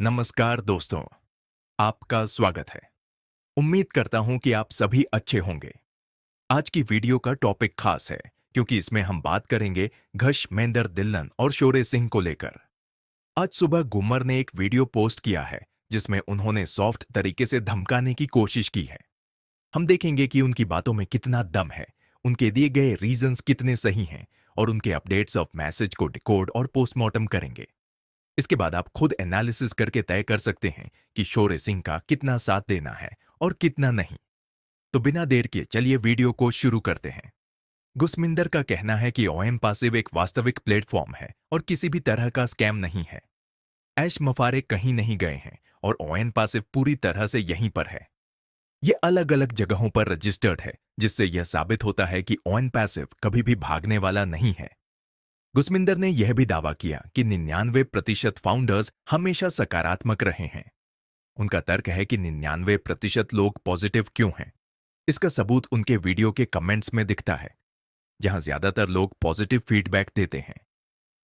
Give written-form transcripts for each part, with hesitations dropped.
नमस्कार दोस्तों, आपका स्वागत है। उम्मीद करता हूं कि आप सभी अच्छे होंगे। आज की वीडियो का टॉपिक खास है क्योंकि इसमें हम बात करेंगे घशमेंद्र धिल्लन और शौर्य सिंह को लेकर। आज सुबह गुम्मर ने एक वीडियो पोस्ट किया है जिसमें उन्होंने सॉफ्ट तरीके से धमकाने की कोशिश की है। हम देखेंगे कि उनकी बातों में कितना दम है, उनके दिए गए रीजंस कितने सही हैं और उनके अपडेट्स ऑफ मैसेज को डिकोड और पोस्टमार्टम करेंगे। इसके बाद आप खुद एनालिसिस करके तय कर सकते हैं कि शौर्य सिंह का कितना साथ देना है और कितना नहीं। तो बिना देर किए चलिए वीडियो को शुरू करते हैं। गुसमिंदर का कहना है कि ओएम पासिव एक वास्तविक प्लेटफॉर्म है और किसी भी तरह का स्कैम नहीं है। ऐश मफारे कहीं नहीं गए हैं और ओएन पासिव पूरी तरह से यहीं पर है। ये अलग अलग जगहों पर रजिस्टर्ड है, जिससे यह साबित होता है कि ओएन पैसिव कभी भी भागने वाला नहीं है। गुसमिंदर ने यह भी दावा किया कि 99% फाउंडर्स हमेशा सकारात्मक रहे हैं। उनका तर्क है कि 99% लोग पॉजिटिव क्यों हैं। इसका सबूत उनके वीडियो के कमेंट्स में दिखता है, जहां ज्यादातर लोग पॉजिटिव फीडबैक देते हैं।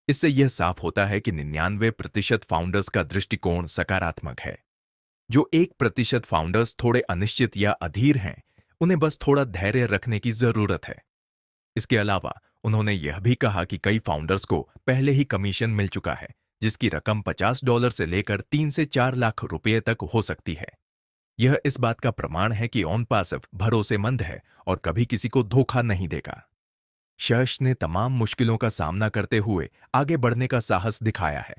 इससे यह साफ होता है कि 99% फाउंडर्स का दृष्टिकोण सकारात्मक है। जो 1% फाउंडर्स थोड़े अनिश्चित या अधीर हैं, उन्हें बस थोड़ा धैर्य रखने की जरूरत है। इसके अलावा उन्होंने यह भी कहा कि कई फाउंडर्स को पहले ही कमीशन मिल चुका है, जिसकी रकम $50 से लेकर 3 से 4 लाख रुपए तक हो सकती है। यह इस बात का प्रमाण है कि ऑन पासिव भरोसेमंद है और कभी किसी को धोखा नहीं देगा। शश ने तमाम मुश्किलों का सामना करते हुए आगे बढ़ने का साहस दिखाया है।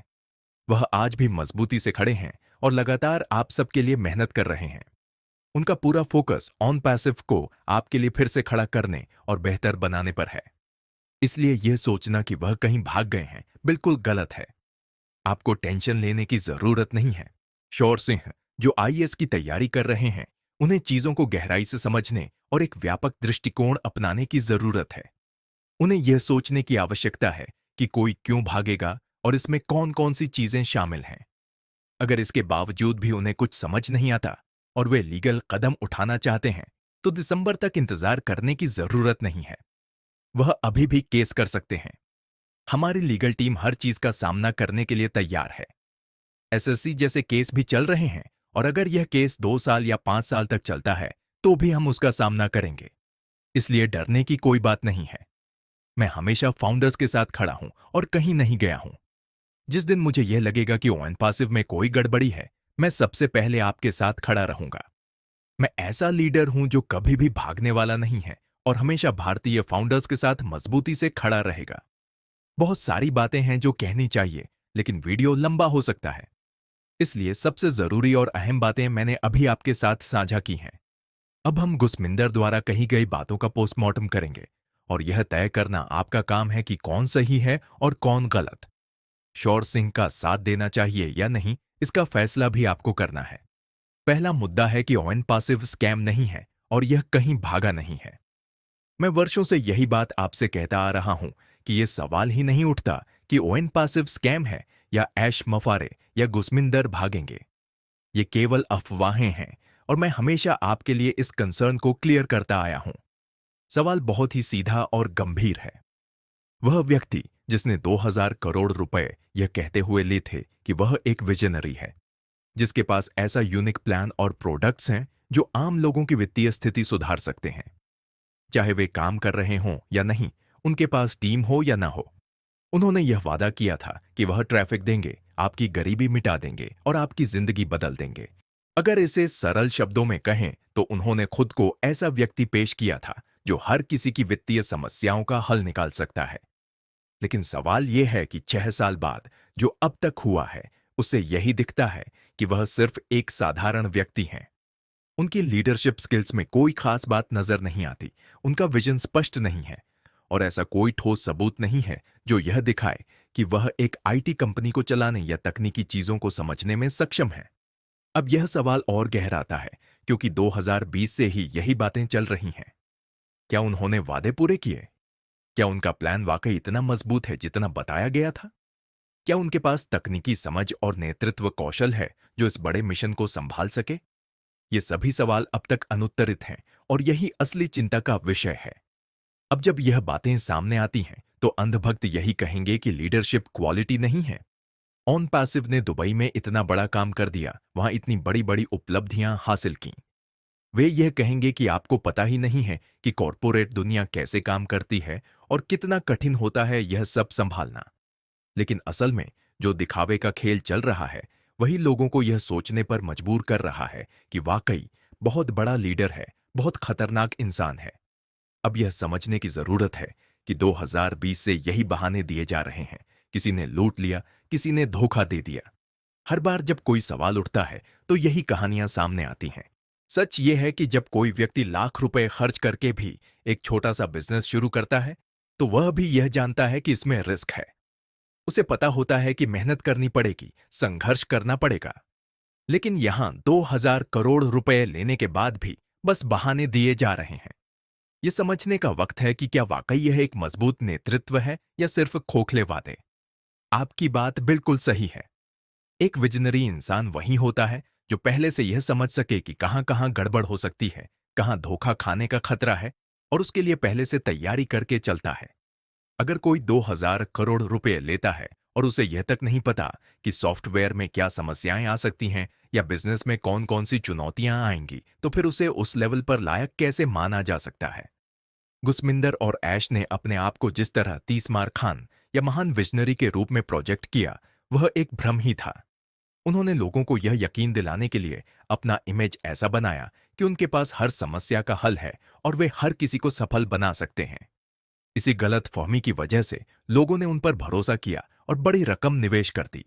वह आज भी मजबूती से खड़े हैं और लगातार आप सबके लिए मेहनत कर रहे हैं। उनका पूरा फोकस ऑन पैसिव को आपके लिए फिर से खड़ा करने और बेहतर बनाने पर है। इसलिए यह सोचना कि वह कहीं भाग गए हैं बिल्कुल गलत है। आपको टेंशन लेने की जरूरत नहीं है। शौर्य सिंह, जो आईएएस की तैयारी कर रहे हैं, उन्हें चीजों को गहराई से समझने और एक व्यापक दृष्टिकोण अपनाने की जरूरत है। उन्हें यह सोचने की आवश्यकता है कि कोई क्यों भागेगा और इसमें कौन कौन सी चीजें शामिल हैं। अगर इसके बावजूद भी उन्हें कुछ समझ नहीं आता और वे लीगल कदम उठाना चाहते हैं, तो दिसंबर तक इंतजार करने की जरूरत नहीं है। वह अभी भी केस कर सकते हैं। हमारी लीगल टीम हर चीज का सामना करने के लिए तैयार है। एसएससी जैसे केस भी चल रहे हैं और अगर यह केस 2 साल या 5 साल तक चलता है तो भी हम उसका सामना करेंगे। इसलिए डरने की कोई बात नहीं है। मैं हमेशा फाउंडर्स के साथ खड़ा हूं और कहीं नहीं गया हूं। जिस दिन मुझे यह लगेगा कि ओएन पासिव में कोई गड़बड़ी है, मैं सबसे पहले आपके साथ खड़ा रहूंगा। मैं ऐसा लीडर हूं जो कभी भी भागने वाला नहीं है और हमेशा भारतीय फाउंडर्स के साथ मजबूती से खड़ा रहेगा। बहुत सारी बातें हैं जो कहनी चाहिए, लेकिन वीडियो लंबा हो सकता है। इसलिए सबसे जरूरी और अहम बातें मैंने अभी आपके साथ साझा की हैं। अब हम गुसमिंदर द्वारा कही गई बातों का पोस्टमार्टम करेंगे और यह तय करना आपका काम है कि कौन सही है और कौन गलत। शौर्य सिंह का साथ देना चाहिए या नहीं, इसका फैसला भी आपको करना है। पहला मुद्दा है कि ओएन पासिव स्कैम नहीं है और यह कहीं भागा नहीं है। मैं वर्षों से यही बात आपसे कहता आ रहा हूं कि यह सवाल ही नहीं उठता कि ओएन पासिव स्कैम है या ऐश मफारे या गुसमिंदर भागेंगे। ये केवल अफवाहें हैं और मैं हमेशा आपके लिए इस कंसर्न को क्लियर करता आया हूं। सवाल बहुत ही सीधा और गंभीर है। वह व्यक्ति जिसने 2000 करोड़ रुपए यह कहते हुए लिए थे कि वह एक विजनरी है, जिसके पास ऐसा यूनिक प्लान और प्रोडक्ट्स हैं जो आम लोगों की वित्तीय स्थिति सुधार सकते हैं। चाहे वे काम कर रहे हों या नहीं, उनके पास टीम हो या ना हो। उन्होंने यह वादा किया था कि वह ट्रैफिक देंगे, आपकी गरीबी मिटा देंगे और आपकी जिंदगी बदल देंगे। अगर इसे सरल शब्दों में कहें तो उन्होंने खुद को ऐसा व्यक्ति पेश किया था जो हर किसी की वित्तीय समस्याओं का हल निकाल सकता है। लेकिन सवाल यह है कि 6 साल बाद जो अब तक हुआ है, उससे यही दिखता है कि वह सिर्फ एक साधारण व्यक्ति हैं। उनकी लीडरशिप स्किल्स में कोई खास बात नजर नहीं आती, उनका विजन स्पष्ट नहीं है और ऐसा कोई ठोस सबूत नहीं है जो यह दिखाए कि वह एक आईटी कंपनी को चलाने या तकनीकी चीजों को समझने में सक्षम है। अब यह सवाल और गहराता है क्योंकि 2020 से ही यही बातें चल रही हैं। क्या उन्होंने वादे पूरे किए? क्या उनका प्लान वाकई इतना मजबूत है जितना बताया गया था? क्या उनके पास तकनीकी समझ और नेतृत्व कौशल है जो इस बड़े मिशन को संभाल सके? ये सभी सवाल अब तक अनुत्तरित हैं और यही असली चिंता का विषय है। अब जब यह बातें सामने आती हैं तो अंधभक्त यही कहेंगे कि लीडरशिप क्वालिटी नहीं है। ऑन पैसिव ने दुबई में इतना बड़ा काम कर दिया, वहां इतनी बड़ी बड़ी उपलब्धियां हासिल की। वे यह कहेंगे कि आपको पता ही नहीं है कि कॉरपोरेट दुनिया कैसे काम करती है और कितना कठिन होता है यह सब संभालना। लेकिन असल में जो दिखावे का खेल चल रहा है, वही लोगों को यह सोचने पर मजबूर कर रहा है कि वाकई बहुत बड़ा लीडर है, बहुत खतरनाक इंसान है। अब यह समझने की जरूरत है कि 2020 से यही बहाने दिए जा रहे हैं। किसी ने लूट लिया, किसी ने धोखा दे दिया। हर बार जब कोई सवाल उठता है तो यही कहानियां सामने आती हैं। सच यह है कि जब कोई व्यक्ति लाख रुपए खर्च करके भी एक छोटा सा बिजनेस शुरू करता है, तो वह भी यह जानता है कि इसमें रिस्क है। उसे पता होता है कि मेहनत करनी पड़ेगी, संघर्ष करना पड़ेगा। लेकिन यहां 2000 करोड़ रुपए लेने के बाद भी बस बहाने दिए जा रहे हैं। यह समझने का वक्त है कि क्या वाकई यह एक मजबूत नेतृत्व है या सिर्फ खोखले वादे। आपकी बात बिल्कुल सही है। एक विजनरी इंसान वही होता है जो पहले से यह समझ सके कि कहां कहां गड़बड़ हो सकती है, कहां धोखा खाने का खतरा है, और उसके लिए पहले से तैयारी करके चलता है। अगर कोई 2000 करोड़ रुपए लेता है और उसे यह तक नहीं पता कि सॉफ्टवेयर में क्या समस्याएं आ सकती हैं या बिजनेस में कौन कौन सी चुनौतियां आएंगी, तो फिर उसे उस लेवल पर लायक कैसे माना जा सकता है। गुसमिंदर और ऐश ने अपने आप को जिस तरह 30 मार खान या महान विजनरी के रूप में प्रोजेक्ट किया, वह एक भ्रम ही था। उन्होंने लोगों को यह यकीन दिलाने के लिए अपना इमेज ऐसा बनाया कि उनके पास हर समस्या का हल है और वे हर किसी को सफल बना सकते हैं। इसी गलत फहमी की वजह से लोगों ने उन पर भरोसा किया और बड़ी रकम निवेश कर दी।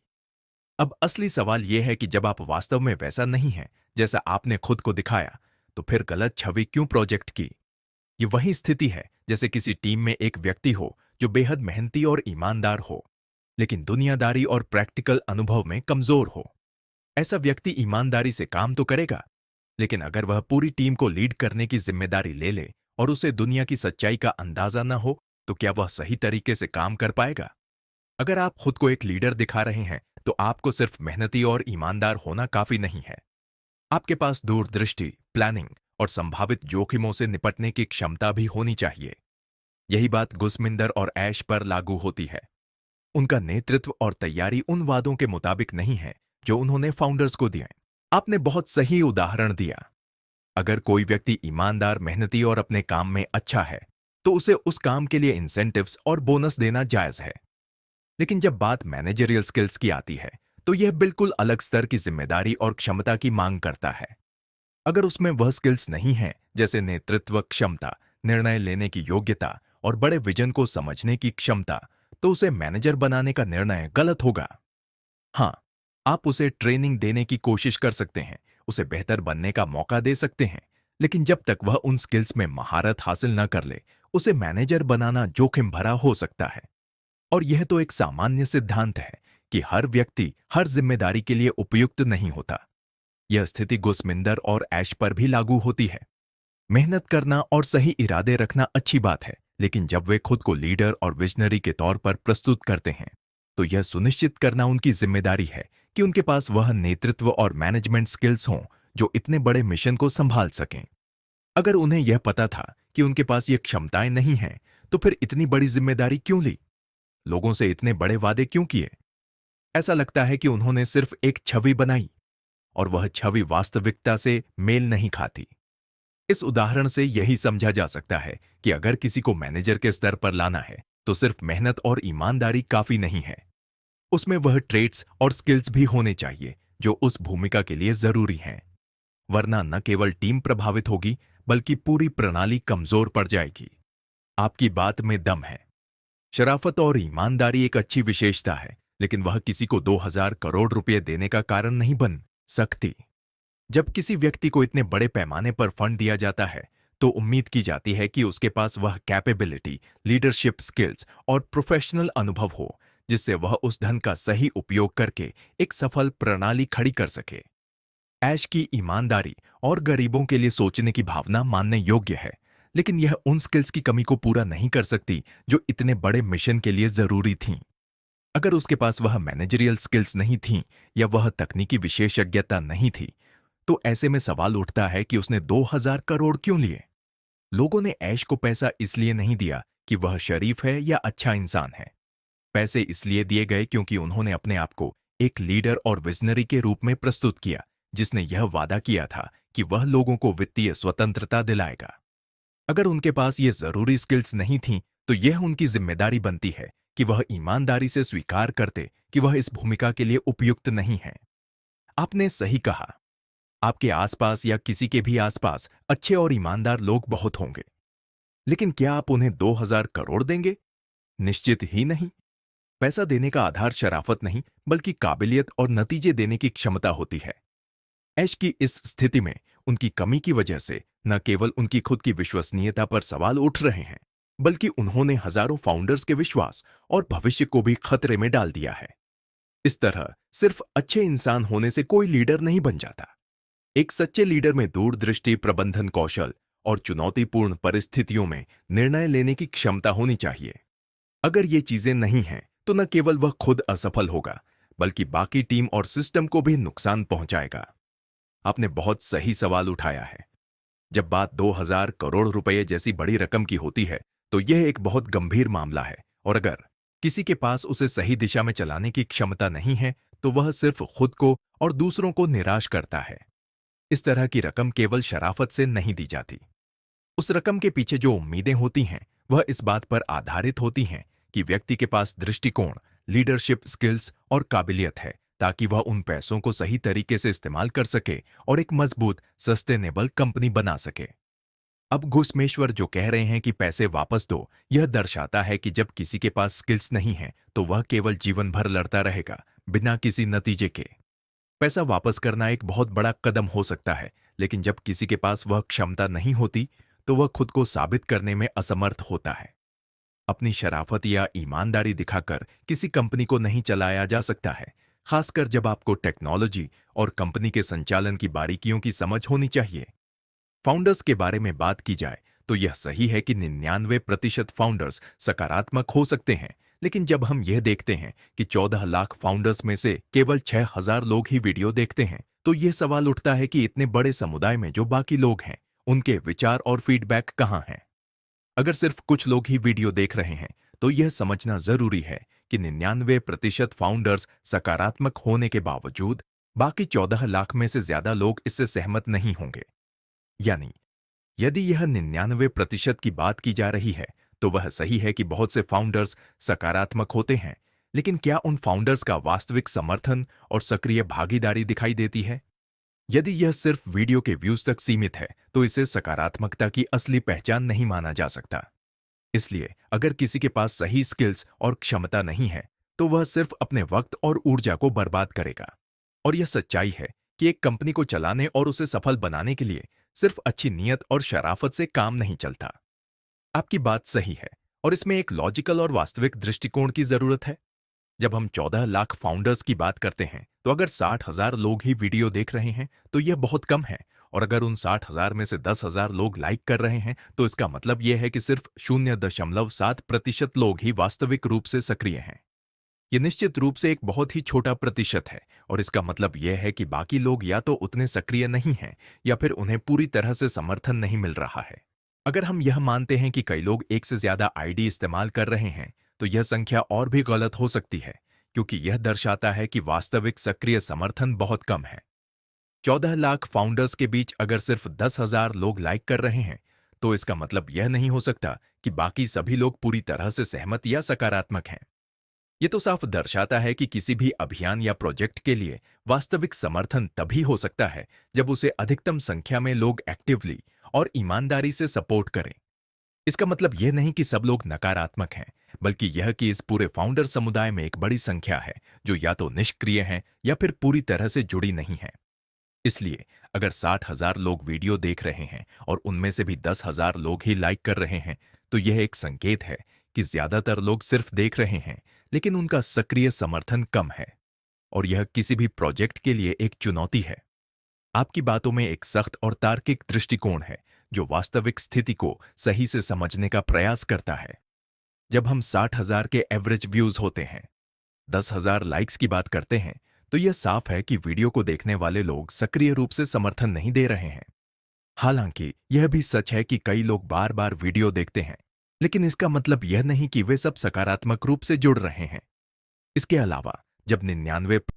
अब असली सवाल यह है कि जब आप वास्तव में वैसा नहीं हैं जैसा आपने खुद को दिखाया, तो फिर गलत छवि क्यों प्रोजेक्ट की। ये वही स्थिति है जैसे किसी टीम में एक व्यक्ति हो जो बेहद मेहनती और ईमानदार हो, लेकिन दुनियादारी और प्रैक्टिकल अनुभव में कमजोर हो। ऐसा व्यक्ति ईमानदारी से काम तो करेगा, लेकिन अगर वह पूरी टीम को लीड करने की जिम्मेदारी ले ले और उसे दुनिया की सच्चाई का अंदाजा न हो, तो क्या वह सही तरीके से काम कर पाएगा। अगर आप खुद को एक लीडर दिखा रहे हैं, तो आपको सिर्फ मेहनती और ईमानदार होना काफी नहीं है। आपके पास दूरदृष्टि, प्लानिंग और संभावित जोखिमों से निपटने की क्षमता भी होनी चाहिए। यही बात गुसमिंदर और ऐश पर लागू होती है। उनका नेतृत्व और तैयारी उन वादों के मुताबिक नहीं है जो उन्होंने फाउंडर्स को दिए। आपने बहुत सही उदाहरण दिया। अगर कोई व्यक्ति ईमानदार, मेहनती और अपने काम में अच्छा है, तो उसे उस काम के लिए इंसेंटिव्स और बोनस देना जायज है। लेकिन जब बात मैनेजरियल स्किल्स की आती है, तो यह बिल्कुल अलग स्तर की जिम्मेदारी और क्षमता की मांग करता है। अगर उसमें वह स्किल्स नहीं है, जैसे नेतृत्व क्षमता, निर्णय लेने की योग्यता और बड़े विजन को समझने की क्षमता, तो उसे मैनेजर बनाने का निर्णय गलत होगा। हाँ, आप उसे ट्रेनिंग देने की कोशिश कर सकते हैं, उसे बेहतर बनने का मौका दे सकते हैं, लेकिन जब तक वह उन स्किल्स में महारत हासिल न कर ले, उसे मैनेजर बनाना जोखिम भरा हो सकता है। और यह तो एक सामान्य सिद्धांत है कि हर व्यक्ति हर जिम्मेदारी के लिए उपयुक्त नहीं होता। यह स्थिति गुसमिंदर और ऐश पर भी लागू होती है। मेहनत करना और सही इरादे रखना अच्छी बात है, लेकिन जब वे खुद को लीडर और विजनरी के तौर पर प्रस्तुत करते हैं, तो यह सुनिश्चित करना उनकी जिम्मेदारी है कि उनके पास वह नेतृत्व और मैनेजमेंट स्किल्स हों जो इतने बड़े मिशन को संभाल सकें। अगर उन्हें यह पता था कि उनके पास ये क्षमताएं नहीं हैं, तो फिर इतनी बड़ी जिम्मेदारी क्यों ली? लोगों से इतने बड़े वादे क्यों किए? ऐसा लगता है कि उन्होंने सिर्फ एक छवि बनाई और वह छवि वास्तविकता से मेल नहीं खाती। इस उदाहरण से यही समझा जा सकता है कि अगर किसी को मैनेजर के स्तर पर लाना है, तो सिर्फ मेहनत और ईमानदारी काफी नहीं है। उसमें वह ट्रेट्स और स्किल्स भी होने चाहिए जो उस भूमिका के लिए जरूरी हैं। वरना न केवल टीम प्रभावित होगी, बल्कि पूरी प्रणाली कमजोर पड़ जाएगी। आपकी बात में दम है। शराफत और ईमानदारी एक अच्छी विशेषता है, लेकिन वह किसी को 2000 करोड़ रुपए देने का कारण नहीं बन सकती। जब किसी व्यक्ति को इतने बड़े पैमाने पर फंड दिया जाता है, तो उम्मीद की जाती है कि उसके पास वह कैपेबिलिटी, लीडरशिप स्किल्स और प्रोफेशनल अनुभव हो, जिससे वह उस धन का सही उपयोग करके एक सफल प्रणाली खड़ी कर सके। ऐश की ईमानदारी और गरीबों के लिए सोचने की भावना मानने योग्य है, लेकिन यह उन स्किल्स की कमी को पूरा नहीं कर सकती जो इतने बड़े मिशन के लिए जरूरी थीं। अगर उसके पास वह मैनेजरियल स्किल्स नहीं थीं या वह तकनीकी विशेषज्ञता नहीं थी, तो ऐसे में सवाल उठता है कि उसने 2000 करोड़ क्यों लिए। लोगों ने ऐश को पैसा इसलिए नहीं दिया कि वह शरीफ है या अच्छा इंसान है। पैसे इसलिए दिए गए क्योंकि उन्होंने अपने आप को एक लीडर और विजनरी के रूप में प्रस्तुत किया, जिसने यह वादा किया था कि वह लोगों को वित्तीय स्वतंत्रता दिलाएगा। अगर उनके पास ये जरूरी स्किल्स नहीं थीं, तो यह उनकी जिम्मेदारी बनती है कि वह ईमानदारी से स्वीकार करते कि वह इस भूमिका के लिए उपयुक्त नहीं है। आपने सही कहा, आपके आसपास या किसी के भी आसपास अच्छे और ईमानदार लोग बहुत होंगे, लेकिन क्या आप उन्हें 2000 करोड़ देंगे? निश्चित ही नहीं। पैसा देने का आधार शराफत नहीं, बल्कि काबिलियत और नतीजे देने की क्षमता होती है। ऐश की इस स्थिति में उनकी कमी की वजह से न केवल उनकी खुद की विश्वसनीयता पर सवाल उठ रहे हैं, बल्कि उन्होंने हजारों फाउंडर्स के विश्वास और भविष्य को भी खतरे में डाल दिया है। इस तरह सिर्फ अच्छे इंसान होने से कोई लीडर नहीं बन जाता। एक सच्चे लीडर में दूरदृष्टि, प्रबंधन कौशल और चुनौतीपूर्ण परिस्थितियों में निर्णय लेने की क्षमता होनी चाहिए। अगर ये चीजें नहीं हैं, तो न केवल वह खुद असफल होगा, बल्कि बाकी टीम और सिस्टम को भी नुकसान पहुंचाएगा। आपने बहुत सही सवाल उठाया है। जब बात 2000 करोड़ रुपए जैसी बड़ी रकम की होती है, तो यह एक बहुत गंभीर मामला है, और अगर किसी के पास उसे सही दिशा में चलाने की क्षमता नहीं है, तो वह सिर्फ खुद को और दूसरों को निराश करता है। इस तरह की रकम केवल शराफत से नहीं दी जाती। उस रकम के पीछे जो उम्मीदें होती हैं, वह इस बात पर आधारित होती हैं कि व्यक्ति के पास दृष्टिकोण, लीडरशिप स्किल्स और काबिलियत है, ताकि वह उन पैसों को सही तरीके से इस्तेमाल कर सके और एक मजबूत, सस्टेनेबल कंपनी बना सके। अब घुसमेश्वर जो कह रहे हैं कि पैसे वापस दो, यह दर्शाता है कि जब किसी के पास स्किल्स नहीं है, तो वह केवल जीवन भर लड़ता रहेगा, बिना किसी नतीजे के। पैसा वापस करना एक बहुत बड़ा कदम हो सकता है, लेकिन जब किसी के पास वह क्षमता नहीं होती, तो वह खुद को साबित करने में असमर्थ होता है। अपनी शराफत या ईमानदारी दिखाकर किसी कंपनी को नहीं चलाया जा सकता है, खासकर जब आपको टेक्नोलॉजी और कंपनी के संचालन की बारीकियों की समझ होनी चाहिए। फाउंडर्स के बारे में बात की जाए, तो यह सही है कि 99% फाउंडर्स सकारात्मक हो सकते हैं, लेकिन जब हम यह देखते हैं कि 14 लाख फाउंडर्स में से केवल 6000 लोग ही वीडियो देखते हैं, तो यह सवाल उठता है कि इतने बड़े समुदाय में जो बाकी लोग हैं, उनके विचार और फीडबैक कहाँ हैं? अगर सिर्फ कुछ लोग ही वीडियो देख रहे हैं, तो यह समझना जरूरी है कि 99% फाउंडर्स सकारात्मक होने के बावजूद बाकी 14 लाख में से ज्यादा लोग इससे सहमत नहीं होंगे। यानी यदि यह 99% की बात की जा रही है, तो वह सही है कि बहुत से फाउंडर्स सकारात्मक होते हैं, लेकिन क्या उन फाउंडर्स का वास्तविक समर्थन और सक्रिय भागीदारी दिखाई देती है? यदि यह सिर्फ वीडियो के व्यूज तक सीमित है, तो इसे सकारात्मकता की असली पहचान नहीं माना जा सकता। इसलिए अगर किसी के पास सही स्किल्स और क्षमता नहीं है, तो वह सिर्फ अपने वक्त और ऊर्जा को बर्बाद करेगा। और यह सच्चाई है कि एक कंपनी को चलाने और उसे सफल बनाने के लिए सिर्फ अच्छी नीयत और शराफत से काम नहीं चलता। आपकी बात सही है, और इसमें एक लॉजिकल और वास्तविक दृष्टिकोण की जरूरत है। जब हम 14 लाख फाउंडर्स की बात करते हैं, तो अगर 60,000 लोग ही वीडियो देख रहे हैं, तो यह बहुत कम है। और अगर उन 60,000 में से 10,000 लोग लाइक कर रहे हैं, तो इसका मतलब यह है कि सिर्फ 0.7% लोग ही वास्तविक रूप से सक्रिय हैं। यह निश्चित रूप से एक बहुत ही छोटा प्रतिशत है, और इसका मतलब यह है कि बाकी लोग या तो उतने सक्रिय नहीं हैं, या फिर उन्हें पूरी तरह से समर्थन नहीं मिल रहा है। अगर हम यह मानते हैं कि कई लोग एक से ज्यादा आईडी इस्तेमाल कर रहे हैं, तो यह संख्या और भी गलत हो सकती है, क्योंकि यह दर्शाता है कि वास्तविक सक्रिय समर्थन बहुत कम है। 14 लाख फाउंडर्स के बीच अगर सिर्फ 10,000 लोग लाइक कर रहे हैं, तो इसका मतलब यह नहीं हो सकता कि बाकी सभी लोग पूरी तरह से सहमत या सकारात्मक हैं। यह तो साफ दर्शाता है कि किसी भी अभियान या प्रोजेक्ट के लिए वास्तविक समर्थन तभी हो सकता है जब उसे अधिकतम संख्या में लोग एक्टिवली और ईमानदारी से सपोर्ट करें। इसका मतलब यह नहीं कि सब लोग नकारात्मक हैं, बल्कि यह कि इस पूरे फाउंडर समुदाय में एक बड़ी संख्या है जो या तो निष्क्रिय हैं या फिर पूरी तरह से जुड़ी नहीं है। इसलिए अगर 60,000 लोग वीडियो देख रहे हैं और उनमें से भी 10,000 लोग ही लाइक कर रहे हैं, तो यह एक संकेत है कि ज्यादातर लोग सिर्फ देख रहे हैं, लेकिन उनका सक्रिय समर्थन कम है। और यह किसी भी प्रोजेक्ट के लिए एक चुनौती है। आपकी बातों में एक सख्त और तार्किक दृष्टिकोण है जो वास्तविक स्थिति को सही से समझने का प्रयास करता है। जब हम 60,000 के एवरेज व्यूज होते हैं, 10,000 लाइक्स की बात करते हैं, तो यह साफ है कि वीडियो को देखने वाले लोग सक्रिय रूप से समर्थन नहीं दे रहे हैं। हालांकि यह भी सच है कि कई लोग बार बार वीडियो देखते हैं, लेकिन इसका मतलब यह नहीं कि वे सब सकारात्मक रूप से जुड़ रहे हैं। इसके अलावा जब 99